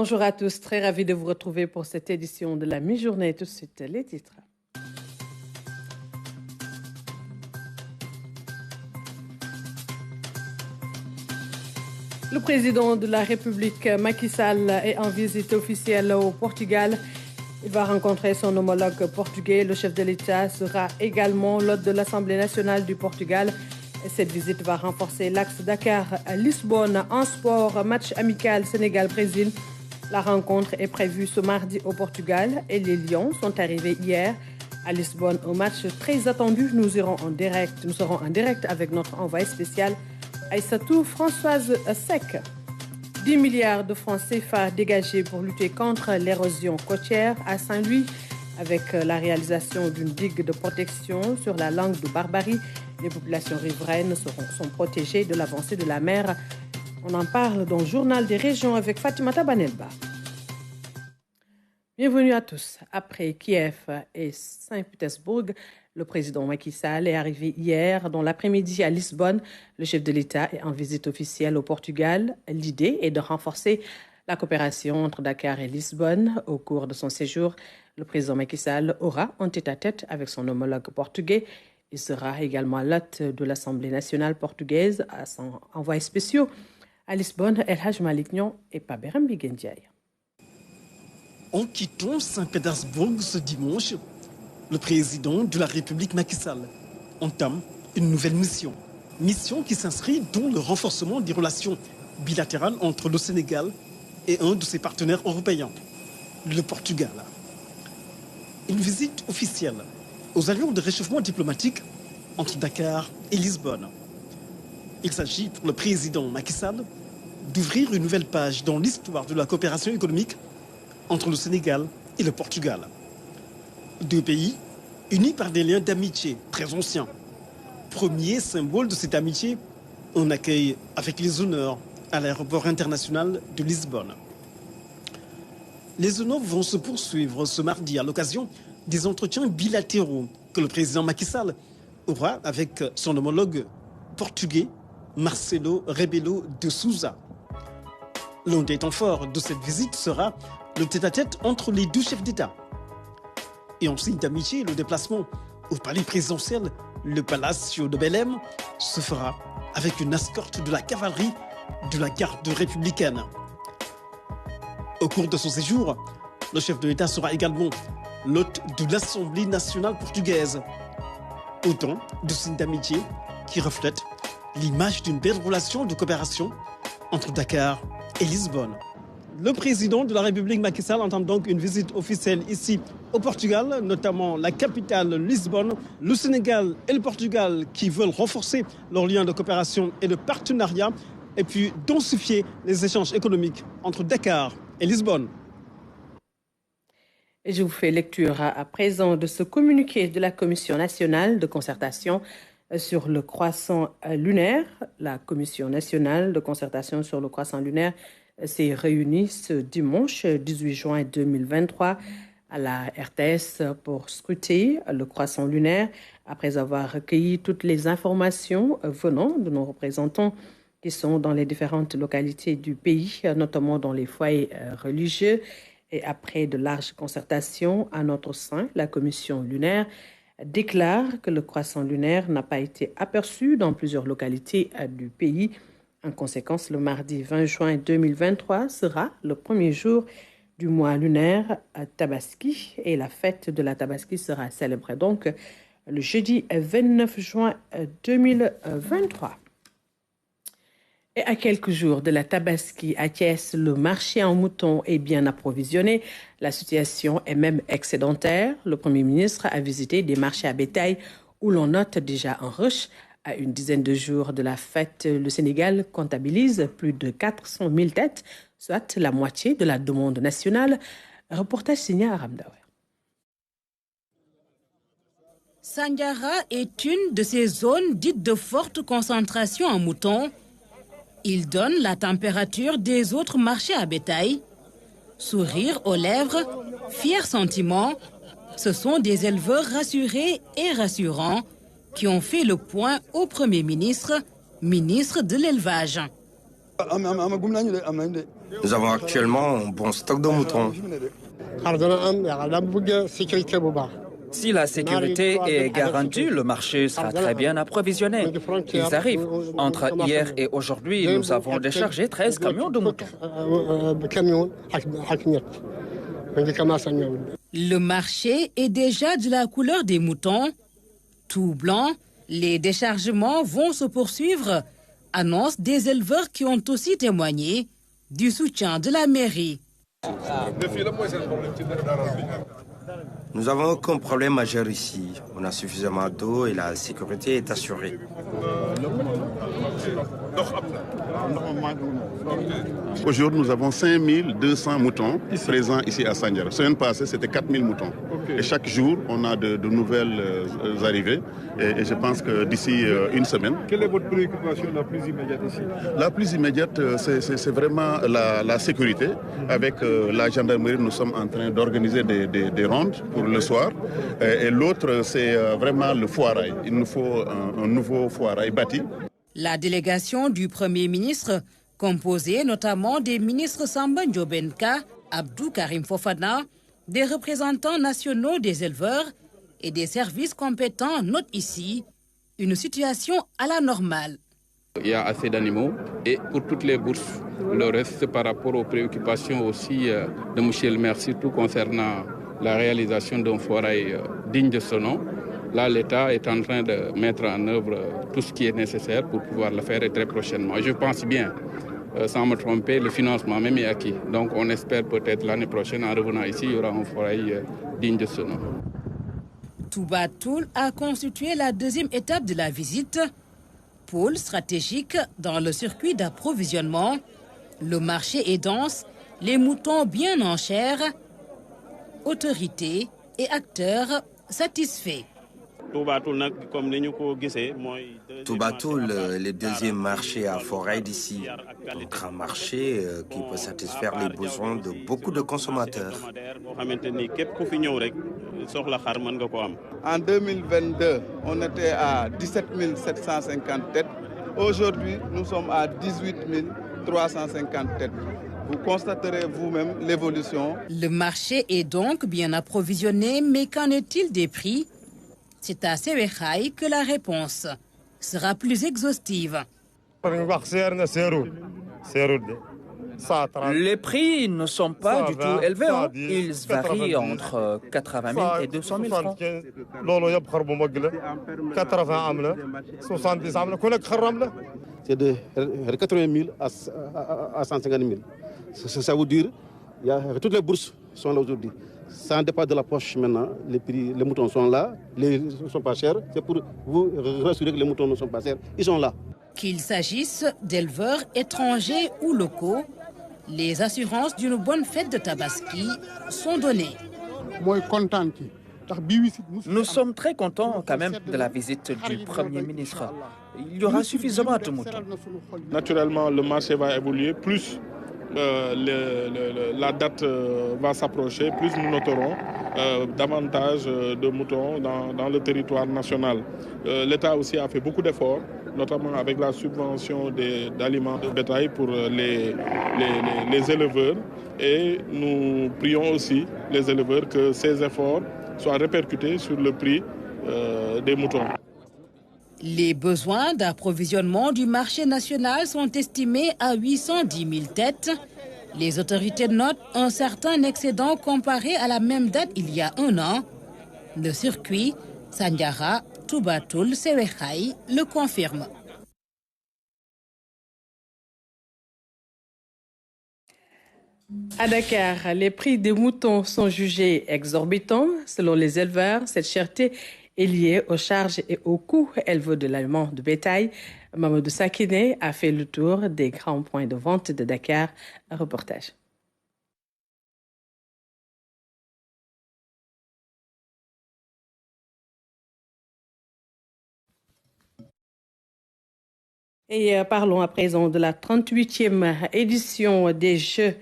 Bonjour à tous, très ravi de vous retrouver pour cette édition de la mi-journée. Tout de suite, les titres. Le président de la République, Macky Sall, est en visite officielle au Portugal. Il va rencontrer son homologue portugais. Le chef de l'État sera également l'hôte de l'Assemblée nationale du Portugal. Cette visite va renforcer l'axe Dakar-Lisbonne en sport, match amical Sénégal-Brésil. La rencontre est prévue ce mardi au Portugal et les Lions sont arrivés hier à Lisbonne. Un match très attendu. Nous serons en direct avec notre envoyé spécial Aïssatou Françoise Sec. 10 milliards de francs CFA dégagés pour lutter contre l'érosion côtière à Saint-Louis avec la réalisation d'une digue de protection sur la langue de Barbarie. Les populations riveraines sont protégées de l'avancée de la mer. On en parle dans le journal des régions avec Fatimata Banelba. Bienvenue à tous. Après Kiev et Saint-Pétersbourg, le président Macky Sall est arrivé hier dans l'après-midi à Lisbonne. Le chef de l'État est en visite officielle au Portugal. L'idée est de renforcer la coopération entre Dakar et Lisbonne. Au cours de son séjour, le président Macky Sall aura un tête-à-tête avec son homologue portugais. Il sera également l'hôte de l'Assemblée nationale portugaise à son envoyé spécial à Lisbonne, El Hadj Malick Niang et Paberem Bigendiaï. En quittant Saint-Pétersbourg ce dimanche, le président de la République Macky Sall entame une nouvelle mission. Mission qui s'inscrit dans le renforcement des relations bilatérales entre le Sénégal et un de ses partenaires européens, le Portugal. Une visite officielle aux allures de réchauffement diplomatique entre Dakar et Lisbonne. Il s'agit pour le président Macky Sall d'ouvrir une nouvelle page dans l'histoire de la coopération économique entre le Sénégal et le Portugal. Deux pays unis par des liens d'amitié très anciens. Premier symbole de cette amitié, un accueil avec les honneurs à l'aéroport international de Lisbonne. Les honneurs vont se poursuivre ce mardi à l'occasion des entretiens bilatéraux que le président Macky Sall aura avec son homologue portugais Marcelo Rebelo de Sousa. L'un des temps forts de cette visite sera le tête-à-tête entre les deux chefs d'État. Et en signe d'amitié, le déplacement au palais présidentiel, le Palacio de Belém, se fera avec une escorte de la cavalerie de la garde républicaine. Au cours de son séjour, le chef de l'État sera également l'hôte de l'Assemblée nationale portugaise. Autant de signes d'amitié qui reflètent l'image d'une belle relation de coopération entre Dakar et Lisbonne. Le président de la République Macky Sall entame donc une visite officielle ici au Portugal, notamment la capitale Lisbonne. Le Sénégal et le Portugal qui veulent renforcer leurs liens de coopération et de partenariat et puis densifier les échanges économiques entre Dakar et Lisbonne. Et je vous fais lecture à présent de ce communiqué de la Commission nationale de concertation sur le croissant lunaire. La Commission nationale de concertation sur le croissant lunaire s'est réunie ce dimanche 18 juin 2023 à la RTS pour scruter le croissant lunaire après avoir recueilli toutes les informations venant de nos représentants qui sont dans les différentes localités du pays, notamment dans les foyers religieux. Et après de larges concertations à notre sein, la Commission lunaire déclare que le croissant lunaire n'a pas été aperçu dans plusieurs localités du pays. En conséquence, le mardi 20 juin 2023 sera le premier jour du mois lunaire à Tabaski et la fête de la Tabaski sera célébrée donc le jeudi 29 juin 2023. Et à quelques jours de la Tabaski à Thiès, le marché en moutons est bien approvisionné. La situation est même excédentaire. Le Premier ministre a visité des marchés à bétail où l'on note déjà un rush. À une dizaine de jours de la fête, le Sénégal comptabilise plus de 400 000 têtes, soit la moitié de la demande nationale. Reportage signé à Ramdawer. Sandiara est une de ces zones dites de forte concentration en moutons. Il donne la température des autres marchés à bétail. Sourire aux lèvres, fier sentiment, ce sont des éleveurs rassurés et rassurants qui ont fait le point au Premier ministre, ministre de l'élevage. Nous avons actuellement un bon stock de moutons. Si la sécurité est garantie, le marché sera très bien approvisionné. Ils arrivent. Entre hier et aujourd'hui, nous avons déchargé 13 camions de moutons. Le marché est déjà de la couleur des moutons. Tout blanc, les déchargements vont se poursuivre, annonce des éleveurs qui ont aussi témoigné du soutien de la mairie. Nous n'avons aucun problème majeur ici. On a suffisamment d'eau et la sécurité est assurée. Aujourd'hui, nous avons 5200 moutons présents ici à Sandiara. La semaine passée, c'était 4000 moutons. Et chaque jour, on a de nouvelles arrivées. Et je pense que d'ici une semaine... Quelle est votre préoccupation la plus immédiate ici? La plus immédiate, c'est vraiment la sécurité. Avec la gendarmerie, nous sommes en train d'organiser des rondes pour le soir. Et l'autre, c'est vraiment le foirail. Il nous faut un nouveau foirail bâti. La délégation du Premier ministre, composée notamment des ministres Samba Ndiobenka, Abdou Karim Fofana, des représentants nationaux des éleveurs et des services compétents, note ici une situation à la normale. Il y a assez d'animaux et pour toutes les bourses, le reste c'est par rapport aux préoccupations aussi de M. le maire, surtout concernant la réalisation d'un foirail digne de ce nom. Là, l'État est en train de mettre en œuvre tout ce qui est nécessaire pour pouvoir le faire et très prochainement. Je pense bien, sans me tromper, le financement même est acquis. Donc on espère peut-être l'année prochaine, en revenant ici, il y aura un foirail digne de ce nom. Touba Toul a constitué la deuxième étape de la visite. Pôle stratégique dans le circuit d'approvisionnement. Le marché est dense, les moutons bien en chair. Autorités et acteurs satisfaits. Touba Toul, le deuxième marché à Foirail d'ici. Un grand marché qui peut satisfaire les besoins de beaucoup de consommateurs. En 2022, on était à 17 750 têtes. Aujourd'hui, nous sommes à 18 350 têtes. Vous constaterez vous-même l'évolution. Le marché est donc bien approvisionné, mais qu'en est-il des prix? C'est à Sewekhaï que la réponse sera plus exhaustive. Les prix ne sont pas du tout élevés. Ils varient entre 80 000 et 200 000 francs. C'est de 80 000 à 150 000. Ça veut dire que toutes les bourses sont là aujourd'hui. Ça dépend de la poche maintenant. Les moutons sont là, ils ne sont pas chers. C'est pour vous rassurer que les moutons ne sont pas chers. Ils sont là. Qu'il s'agisse d'éleveurs étrangers ou locaux, les assurances d'une bonne fête de Tabaski sont données. Nous sommes très contents quand même de la visite du Premier ministre. Il y aura suffisamment de moutons. Naturellement, le marché va évoluer. Plus la date va s'approcher, plus nous noterons davantage de moutons dans le territoire national. L'État aussi a fait beaucoup d'efforts, notamment avec la subvention d'aliments de bétail pour les éleveurs. Et nous prions aussi les éleveurs que ces efforts soient répercutés sur le prix des moutons. Les besoins d'approvisionnement du marché national sont estimés à 810 000 têtes. Les autorités notent un certain excédent comparé à la même date il y a un an. Le circuit Sandiara, Touba Toul, Sewekhaï le confirme. À Dakar, les prix des moutons sont jugés exorbitants. Selon les éleveurs, cette cherté est liée aux charges et aux coûts élevés de l'aliment de bétail. Mamadou Sakine a fait le tour des grands points de vente de Dakar. Un reportage. Et parlons à présent de la 38e édition des Jeux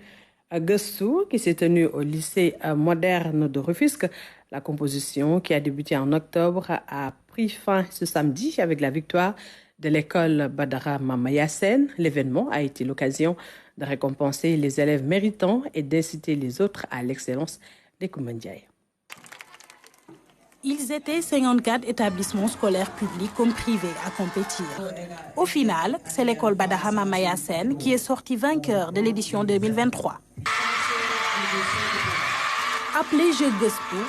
Gëstu qui s'est tenue au lycée moderne de Rufisque. La composition qui a débuté en octobre a pris fin ce samedi avec la victoire de l'école Badara Mamayasen. L'événement a été l'occasion de récompenser les élèves méritants et d'inciter les autres à l'excellence des Koumandiaï. Ils étaient 54 établissements scolaires publics comme privés à compétir. Au final, c'est l'école Badara Mamayasen qui est sortie vainqueur de l'édition 2023. Appelée Jeux Gospel,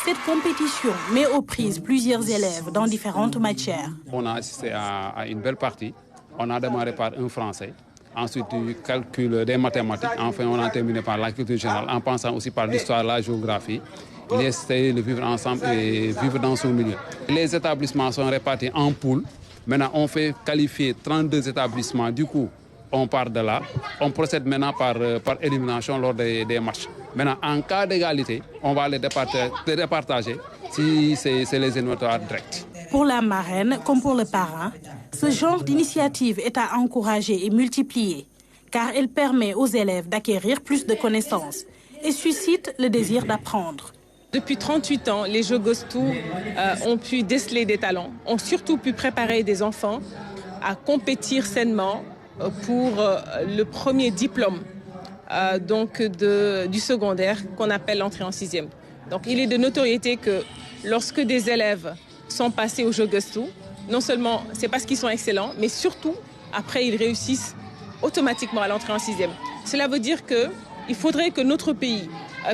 cette compétition met aux prises plusieurs élèves dans différentes matières. On a assisté à une belle partie. On a démarré par un français, ensuite du calcul des mathématiques. Enfin, on a terminé par la culture générale, en passant aussi par l'histoire, la géographie. L'essayer de vivre ensemble et vivre dans son milieu. Les établissements sont répartis en poules. Maintenant, on fait qualifier 32 établissements. Du coup, on part de là. On procède maintenant par élimination lors des matchs. Maintenant, en cas d'égalité, on va les départager si c'est les éliminatoires directs. Pour la marraine, comme pour le parrain, ce genre d'initiative est à encourager et multiplier, car elle permet aux élèves d'acquérir plus de connaissances et suscite le désir d'apprendre. Depuis 38 ans, les Jeux Gostou ont pu déceler des talents, ont surtout pu préparer des enfants à compétir sainement pour le premier diplôme du secondaire qu'on appelle l'entrée en 6e. Donc il est de notoriété que lorsque des élèves sont passés aux Jeux Gostou, non seulement c'est parce qu'ils sont excellents, mais surtout après ils réussissent automatiquement à l'entrée en 6e. Cela veut dire qu'il faudrait que notre pays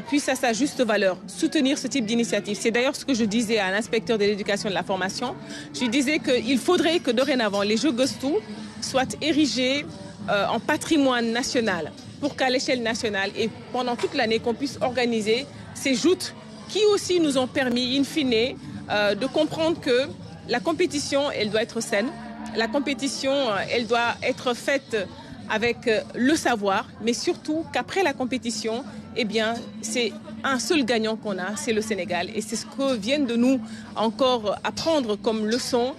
puisse à sa juste valeur soutenir ce type d'initiative. C'est d'ailleurs ce que je disais à l'inspecteur de l'éducation et de la formation. Je disais qu'il faudrait que dorénavant les Jeux Gostou soient érigés en patrimoine national pour qu'à l'échelle nationale et pendant toute l'année qu'on puisse organiser ces joutes qui aussi nous ont permis in fine de comprendre que la compétition elle doit être saine, la compétition elle doit être faite avec le savoir, mais surtout qu'après la compétition, eh bien, c'est un seul gagnant qu'on a, c'est le Sénégal. Et c'est ce que viennent de nous encore apprendre comme leçon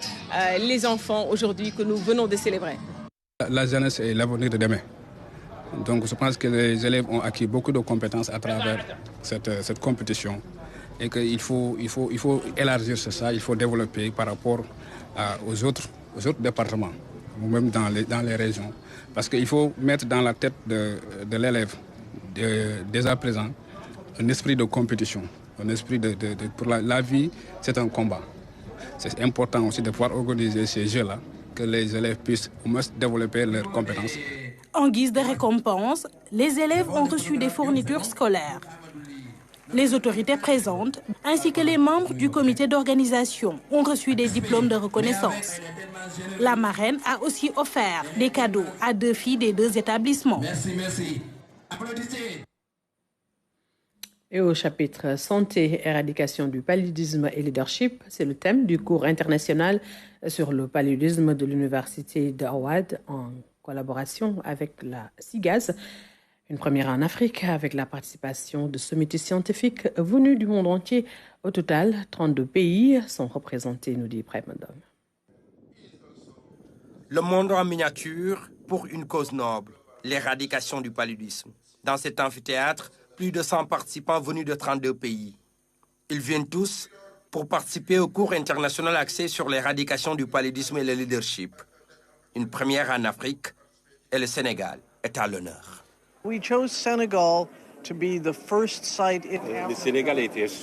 les enfants aujourd'hui que nous venons de célébrer. La jeunesse est l'avenir de demain. Donc je pense que les élèves ont acquis beaucoup de compétences à travers cette compétition. Et qu'il faut élargir ça, il faut développer par rapport aux autres départements, ou même dans les régions. Parce qu'il faut mettre dans la tête de l'élève, dès à présent, un esprit de compétition. Un esprit pour la vie, c'est un combat. C'est important aussi de pouvoir organiser ces jeux-là, que les élèves puissent au moins développer leurs compétences. En guise de récompense, les élèves ont reçu des fournitures scolaires. Les autorités présentes, ainsi que les membres du comité d'organisation, ont reçu des diplômes de reconnaissance. La marraine a aussi offert des cadeaux à 2 filles des 2 établissements. Merci. Applaudissez. Et au chapitre Santé, éradication du paludisme et leadership, c'est le thème du cours international sur le paludisme de l'université d'Howard en collaboration avec la SIGAZ. Une première en Afrique avec la participation de sommités scientifiques venus du monde entier. Au total, 32 pays sont représentés, nous dit Premandom. Le monde en miniature pour une cause noble, l'éradication du paludisme. Dans cet amphithéâtre, plus de 100 participants venus de 32 pays. Ils viennent tous pour participer au cours international axé sur l'éradication du paludisme et le leadership. Une première en Afrique et le Sénégal est à l'honneur. We chose Senegal to be the first site in Africa. Le Sénégal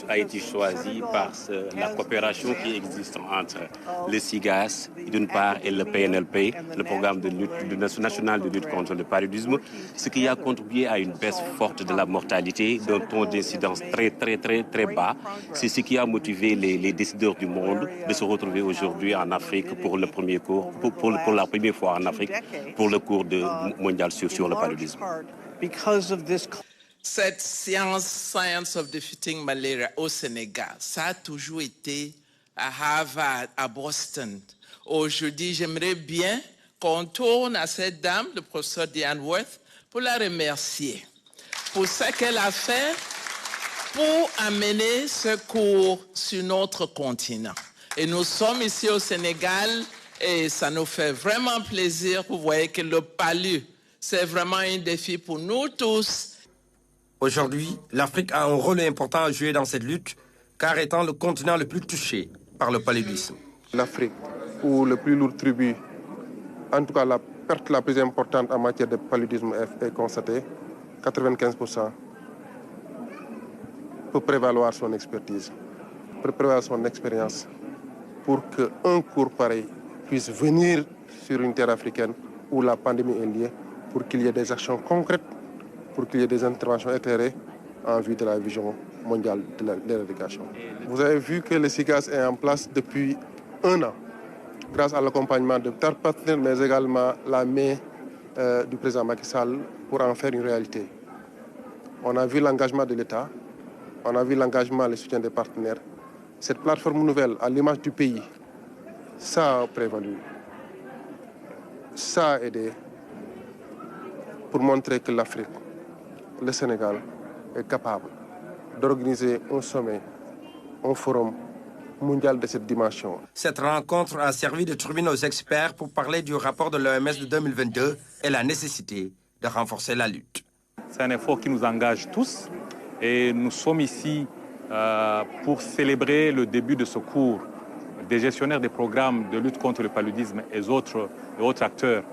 a été choisi par la coopération qui existe entre le SIGAS, d'une part, et le PNLP, le programme national de lutte contre le paludisme, ce qui a contribué à une baisse forte de la mortalité, d'un taux d'incidence très bas. C'est ce qui a motivé les décideurs du monde de se retrouver aujourd'hui en Afrique pour le premier cours, pour la première fois en Afrique, pour le cours mondial sur le paludisme. Cette Science of Defeating Malaria au Sénégal, ça a toujours été à Harvard, à Boston. Aujourd'hui, j'aimerais bien qu'on tourne à cette dame, le professeur Diane Worth, pour la remercier pour ce qu'elle a fait pour amener ce cours sur notre continent. Et nous sommes ici au Sénégal et ça nous fait vraiment plaisir. Vous voyez que le palu, c'est vraiment un défi pour nous tous. Aujourd'hui, l'Afrique a un rôle important à jouer dans cette lutte, car étant le continent le plus touché par le paludisme. L'Afrique, où le plus lourd tribut En tout cas, la perte la plus importante en matière de paludisme est constatée. 95% peut prévaloir son expertise, peut prévaloir son expérience pour qu'un cours pareil puisse venir sur une terre africaine où la pandémie est liée, pour qu'il y ait des actions concrètes, pour qu'il y ait des interventions éclairées en vue de la vision mondiale de l'éradication. Vous avez vu que le SIGAS est en place depuis 1 an, grâce à l'accompagnement de TAR partenaires, mais également la main du président Macky Sall pour en faire une réalité. On a vu l'engagement de l'État, on a vu l'engagement et le soutien des partenaires. Cette plateforme nouvelle, à l'image du pays, ça a prévalu, ça a aidé pour montrer que l'Afrique, le Sénégal, est capable d'organiser un sommet, un forum mondial de cette dimension. Cette rencontre a servi de tribune aux experts pour parler du rapport de l'OMS de 2022 et la nécessité de renforcer la lutte. C'est un effort qui nous engage tous et nous sommes ici pour célébrer le début de ce cours des gestionnaires des programmes de lutte contre le paludisme et autres acteurs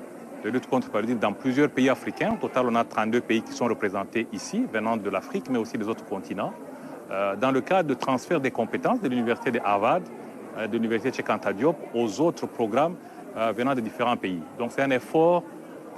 de lutte contre le paludisme dans plusieurs pays africains. Au total, on a 32 pays qui sont représentés ici, venant de l'Afrique, mais aussi des autres continents, dans le cadre de transfert des compétences de l'Université de Harvard, de l'Université Cheikh Anta Diop, aux autres programmes venant de différents pays. Donc c'est un effort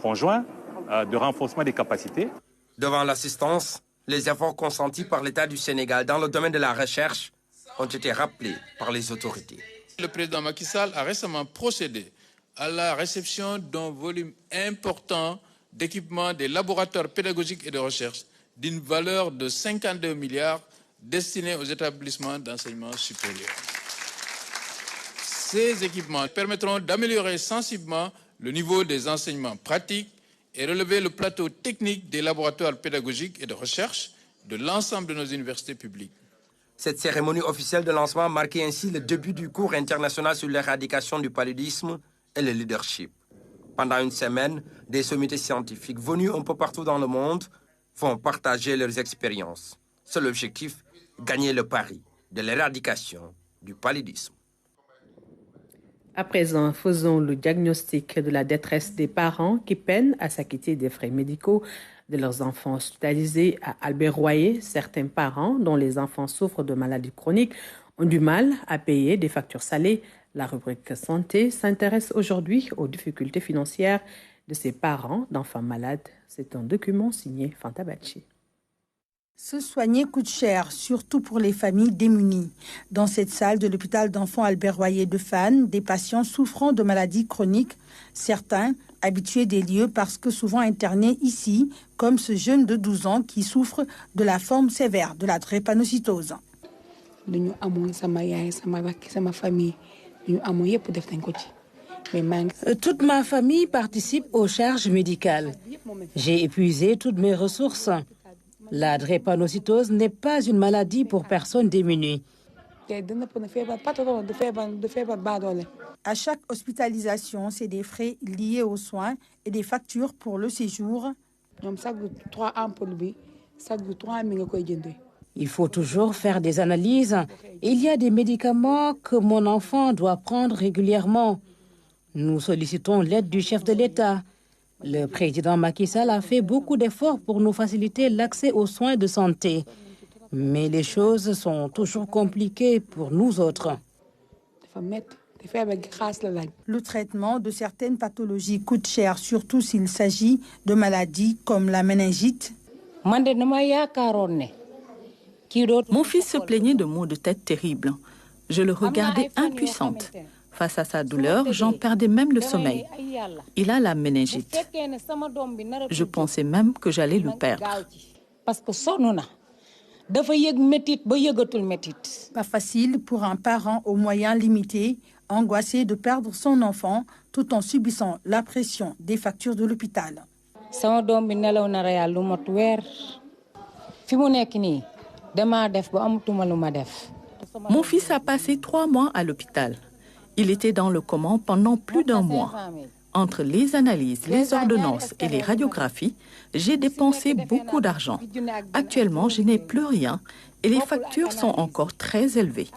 conjoint de renforcement des capacités. Devant l'assistance, les efforts consentis par l'État du Sénégal dans le domaine de la recherche ont été rappelés par les autorités. Le président Macky Sall a récemment procédé à la réception d'un volume important d'équipements des laboratoires pédagogiques et de recherche d'une valeur de 52 milliards destinés aux établissements d'enseignement supérieur. Ces équipements permettront d'améliorer sensiblement le niveau des enseignements pratiques et relever le plateau technique des laboratoires pédagogiques et de recherche de l'ensemble de nos universités publiques. Cette cérémonie officielle de lancement marquait ainsi le début du cours international sur l'éradication du paludisme et le leadership. Pendant une semaine, des sommités scientifiques venus un peu partout dans le monde vont partager leurs expériences. C'est l'objectif, gagner le pari de l'éradication du paludisme. À présent, faisons le diagnostic de la détresse des parents qui peinent à s'acquitter des frais médicaux de leurs enfants hospitalisés à Albert-Royer. Certains parents dont les enfants souffrent de maladies chroniques ont du mal à payer des factures salées. La rubrique santé s'intéresse aujourd'hui aux difficultés financières de ces parents d'enfants malades. C'est un document signé Fanta Bachi. Se soigner coûte cher, surtout pour les familles démunies. Dans cette salle de l'hôpital d'enfants Albert-Royer de Fannes, des patients souffrant de maladies chroniques, certains habitués des lieux parce que souvent internés ici, comme ce jeune de 12 ans qui souffre de la forme sévère de la drépanocytose. Toute ma famille participe aux charges médicales. J'ai épuisé toutes mes ressources. La drépanocytose n'est pas une maladie pour personnes démunies. À chaque hospitalisation, c'est des frais liés aux soins et des factures pour le séjour. Il faut toujours faire des analyses. Il y a des médicaments que mon enfant doit prendre régulièrement. Nous sollicitons l'aide du chef de l'État. Le président Macky Sall a fait beaucoup d'efforts pour nous faciliter l'accès aux soins de santé. Mais les choses sont toujours compliquées pour nous autres. Le traitement de certaines pathologies coûte cher, surtout s'il s'agit de maladies comme la méningite. Mon fils se plaignait de maux de tête terribles. Je le regardais impuissante. Face à sa douleur, j'en perdais même le sommeil. Il a la méningite. Je pensais même que j'allais le perdre. Pas facile pour un parent aux moyens limités, angoissé de perdre son enfant tout en subissant la pression des factures de l'hôpital. Mon fils a passé 3 mois à l'hôpital. Il était dans le coma pendant plus d'1 mois. Entre les analyses, les ordonnances et les radiographies, j'ai dépensé beaucoup d'argent. Actuellement, je n'ai plus rien et les factures sont encore très élevées.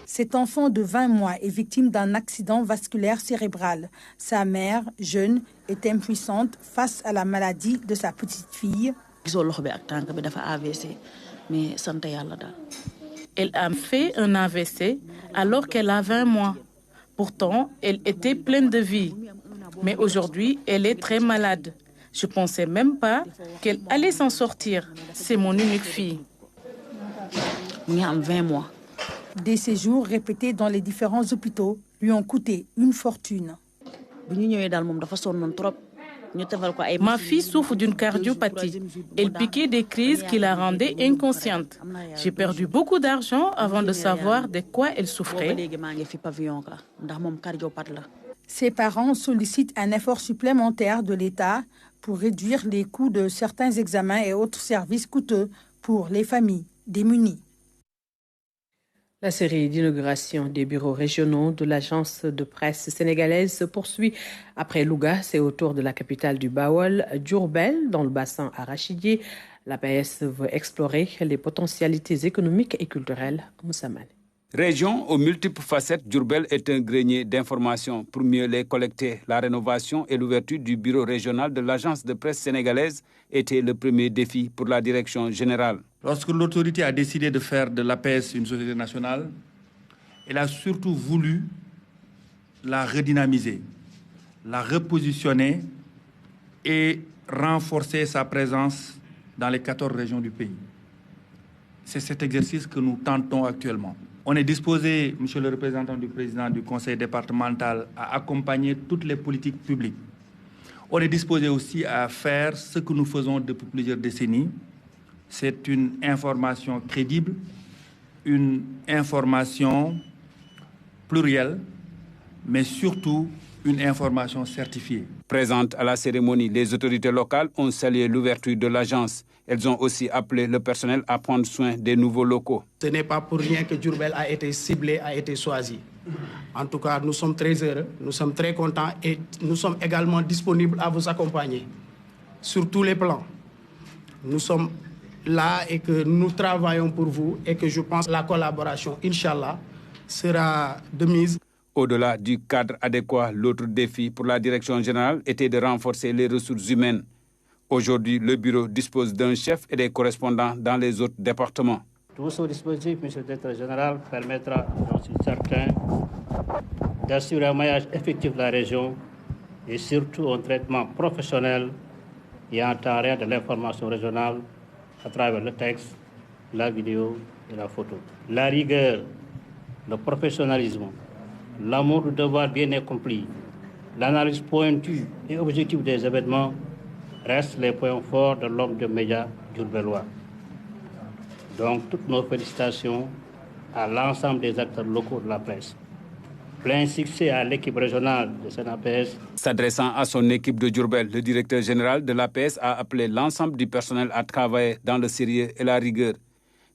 Cet enfant de 20 mois est victime d'un accident vasculaire cérébral. Sa mère, jeune, est impuissante face à la maladie de sa petite fille. Elle a fait un AVC alors qu'elle a 20 mois. Pourtant, elle était pleine de vie. Mais aujourd'hui, elle est très malade. Je ne pensais même pas qu'elle allait s'en sortir. C'est mon unique fille. 20 mois. Des séjours répétés dans les différents hôpitaux lui ont coûté une fortune. Ma fille souffre d'une cardiopathie. Elle piquait des crises qui la rendaient inconsciente. J'ai perdu beaucoup d'argent avant de savoir de quoi elle souffrait. Ses parents sollicitent un effort supplémentaire de l'État pour réduire les coûts de certains examens et autres services coûteux pour les familles démunies. La série d'inauguration des bureaux régionaux de l'agence de presse sénégalaise se poursuit. Après Louga, c'est au tour de la capitale du Baol, Diourbel, dans le bassin arachidier. L'APS veut explorer les potentialités économiques et culturelles. Moussamane. Région aux multiples facettes, Diourbel est un grenier d'informations pour mieux les collecter. La rénovation et l'ouverture du bureau régional de l'agence de presse sénégalaise était le premier défi pour la direction générale. Lorsque l'autorité a décidé de faire de l'APS une société nationale, elle a surtout voulu la redynamiser, la repositionner et renforcer sa présence dans les 14 régions du pays. C'est cet exercice que nous tentons actuellement. On est disposé, monsieur le représentant du président du conseil départemental, à accompagner toutes les politiques publiques. On est disposé aussi à faire ce que nous faisons depuis plusieurs décennies. C'est une information crédible, une information plurielle, mais surtout une information certifiée. Présentes à la cérémonie, les autorités locales ont salué l'ouverture de l'agence. Elles ont aussi appelé le personnel à prendre soin des nouveaux locaux. Ce n'est pas pour rien que Diourbel a été ciblé, a été choisi. En tout cas, nous sommes très heureux, nous sommes très contents et nous sommes également disponibles à vous accompagner sur tous les plans. Nous sommes là et que nous travaillons pour vous et que je pense que la collaboration, Inch'Allah, sera de mise. Au-delà du cadre adéquat, l'autre défi pour la direction générale était de renforcer les ressources humaines. Aujourd'hui, le bureau dispose d'un chef et des correspondants dans les autres départements. Tout ce dispositif, monsieur le directeur général, permettra, j'en suis certain, d'assurer un maillage effectif de la région et surtout un traitement professionnel et en temps réel de l'information régionale à travers le texte, la vidéo et la photo. La rigueur, le professionnalisme, l'amour du devoir bien accompli, l'analyse pointue et objective des événements restent les points forts de l'homme de médias diourbellois. Donc, toutes nos félicitations à l'ensemble des acteurs locaux de la presse. Plein succès à l'équipe régionale de l'APS. S'adressant à son équipe de Diourbel, le directeur général de l'APS a appelé l'ensemble du personnel à travailler dans le sérieux et la rigueur,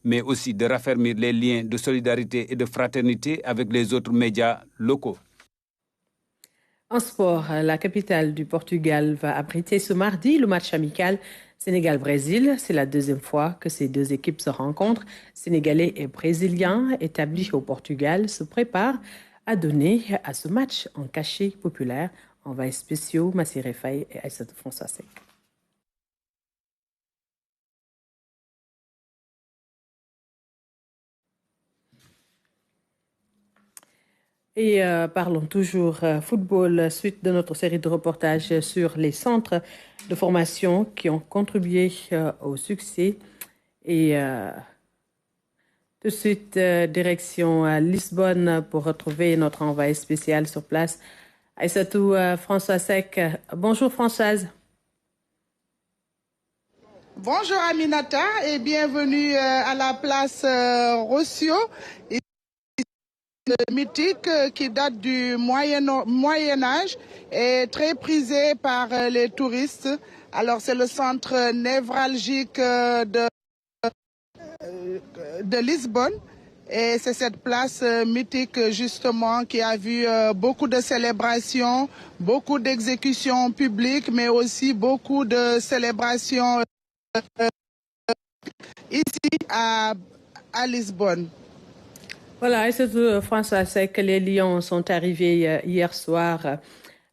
mais aussi de raffermir les liens de solidarité et de fraternité avec les autres médias locaux. En sport, la capitale du Portugal va abriter ce mardi le match amical Sénégal-Brésil. C'est la deuxième fois que ces deux équipes se rencontrent. Sénégalais et Brésiliens établis au Portugal se préparent à donner à ce match un cachet populaire. Envoyés spéciaux, Massiré Faye et Aïssatou François Sek. Et parlons toujours football, suite de notre série de reportages sur les centres de formation qui ont contribué au succès. Et tout de suite, direction à Lisbonne pour retrouver notre envoyé spécial sur place, Aïssatou François Sek. Bonjour Françoise. Bonjour Aminata et bienvenue à la place Rossio. Mythique qui date du Moyen-Âge et très prisé par les touristes. Alors c'est le centre névralgique de Lisbonne et c'est cette place mythique justement qui a vu beaucoup de célébrations, beaucoup d'exécutions publiques mais aussi beaucoup de célébrations ici à Lisbonne. Voilà, et surtout, François, c'est que les Lions sont arrivés hier soir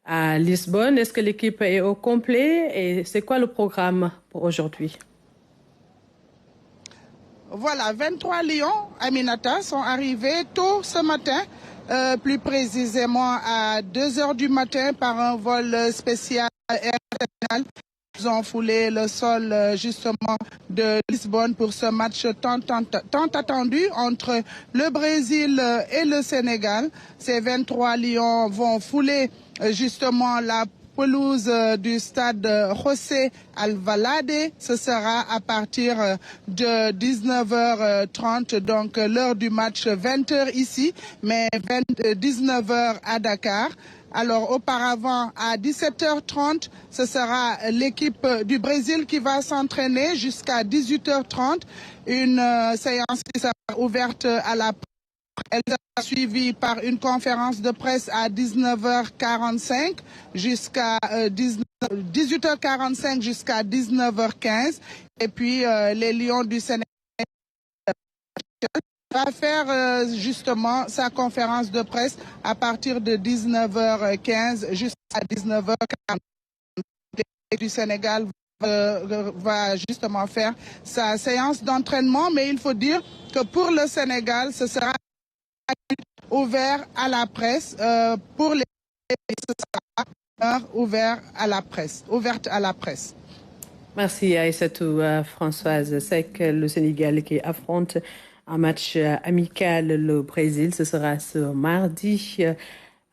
à Lisbonne. Est-ce que l'équipe est au complet et c'est quoi le programme pour aujourd'hui? Voilà, 23 Lions, Aminata, sont arrivés tôt ce matin, plus précisément à 2 heures du matin par un vol spécial international. Ils ont foulé le sol justement de Lisbonne pour ce match tant attendu entre le Brésil et le Sénégal. Ces 23 Lions vont fouler justement la pelouse du stade José Alvalade. Ce sera à partir de 19h30, donc l'heure du match, 20h ici, mais 19h à Dakar. Alors auparavant, à 17h30, ce sera l'équipe du Brésil qui va s'entraîner jusqu'à 18h30. Une séance qui sera ouverte à la presse. Elle sera suivie par une conférence de presse à 19h45 jusqu'à 18h45 jusqu'à 19h15. Et puis les Lions du Sénégal va faire justement sa conférence de presse à partir de 19h15 jusqu'à 19h40. Du Sénégal va justement faire sa séance d'entraînement, mais il faut dire que pour le Sénégal, ce sera ouvert à la presse. Pour les ce sera ouvert à la presse, ouverte à la presse. Merci Aïssatou. Françoise. C'est que le Sénégal qui affronte un match amical le Brésil. Ce sera ce mardi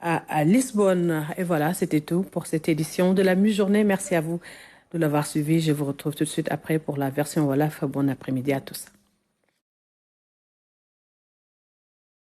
à Lisbonne. Et voilà, c'était tout pour cette édition de la mi-journée. Merci à vous de l'avoir suivi. Je vous retrouve tout de suite après pour la version Wolof. Bon après-midi à tous.